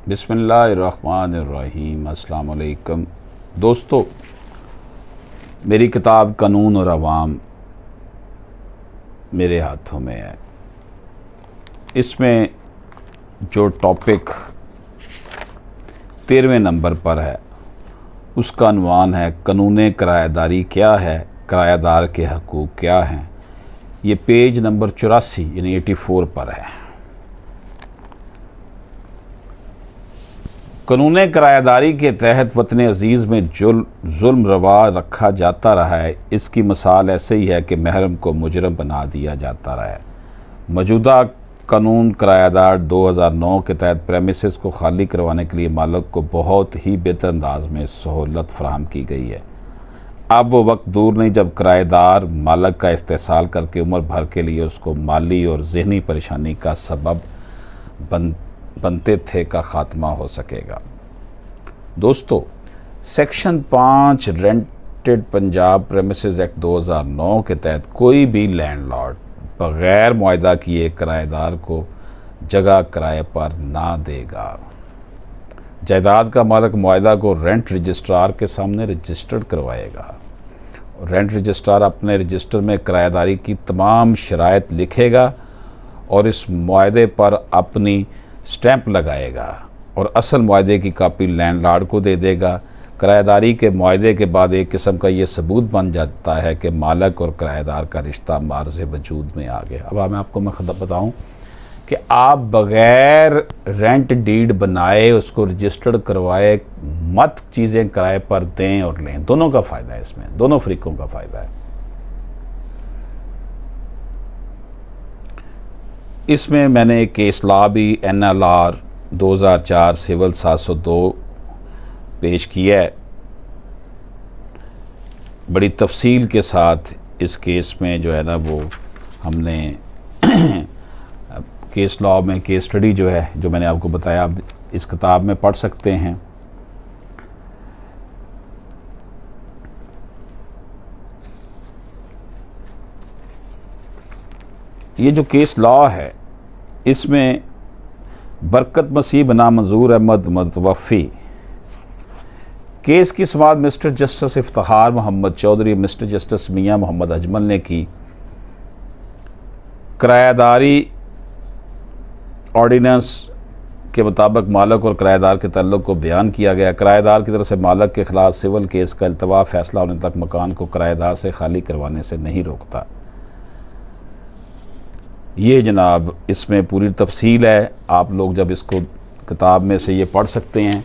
बिस्मिल्लाहिर्रहमानिर्रहीम। अस्सलाम वालेकुम दोस्तों, मेरी किताब कानून और अवाम मेरे हाथों में है। इसमें जो टॉपिक 13वें नंबर पर है उसका अनवान है कानून किराएदारी क्या है, किराएदार के हकूक़ क्या हैं। ये पेज नंबर 84 यानी 84 पर है। कानून किराएदारी के तहत वतन अज़ीज़ में जुल्म रवा रखा जाता रहा है। इसकी मिसाल ऐसे ही है कि महरम को मुजरम बना दिया जाता रहा है। मौजूदा कानून किराएदार 2009 के तहत प्रेमिसेस को खाली करवाने के लिए मालिक को बहुत ही बेहतर अंदाज में सहूलत फराहम की गई है। अब वो वक्त दूर नहीं जब किराएदार मालिक का इस्तेहसाल करके उम्र भर के लिए उसको माली और ज़हनी परेशानी का सबब बनते थे का ख़ात्मा हो सकेगा। दोस्तों, section 5 rented Punjab premises act 2009 के तहत कोई भी लैंडलॉर्ड बग़ैर मुआहदा किए किराएदार को जगह किराए पर ना देगा। जायदाद का मालिक मुआहदा को रेंट रजिस्ट्रार के सामने रजिस्टर्ड करवाएगा। रेंट रजिस्ट्रार अपने रजिस्टर में किराएदारी की तमाम शराइत लिखेगा और इस मुआहदे पर अपनी स्टैंप लगाएगा और असल मुआहदे की कापी लैंडलॉर्ड को दे देगा। किराएदारी के मुआहदे के बाद एक किस्म का ये सबूत बन जाता है कि मालिक और किराएदार का रिश्ता मार्ज़ वजूद में आ गया। अब मैं आपको बताऊं कि आप बग़ैर रेंट डीड बनाए उसको रजिस्टर्ड करवाए मत चीज़ें किराए पर दें और लें। दोनों का फ़ायदा है, इसमें दोनों फ़रीक़ों का फ़ायदा है। इसमें मैंने एक केस लॉ भी NLR 2004 सिविल 702 पेश किया है। बड़ी तफसील के साथ इस केस में जो है ना वो हमने केस लॉ में केस स्टडी जो है जो मैंने आपको बताया आप इस किताब में पढ़ सकते हैं। ये जो केस लॉ है इसमें बरकत मसीह बना मंजूर अहमद मुतवफ़ी केस की समाअत mister justice Iftikhar Mohammad Chaudhry, mister justice Mian Mohammad Ajmal ने की। किराएदारी ऑर्डिनेंस के मुताबिक मालिक और किराएदार के तल्लुक़ को बयान किया गया। किराएदार की तरफ से मालिक के ख़िलाफ़ सिविल केस का इल्तवा फ़ैसला होने तक मकान को किराएदार से खाली करवाने से नहीं रोकता। ये जनाब इसमें पूरी तफसील है। आप लोग जब इसको किताब में से ये पढ़ सकते हैं।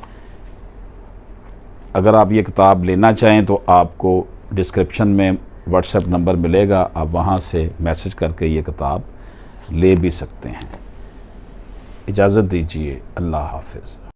अगर आप ये किताब लेना चाहें तो आपको डिस्क्रिप्शन में व्हाट्सएप नंबर मिलेगा, आप वहाँ से मैसेज करके ये किताब ले भी सकते हैं। इजाज़त दीजिए। अल्लाह हाफ़िज़।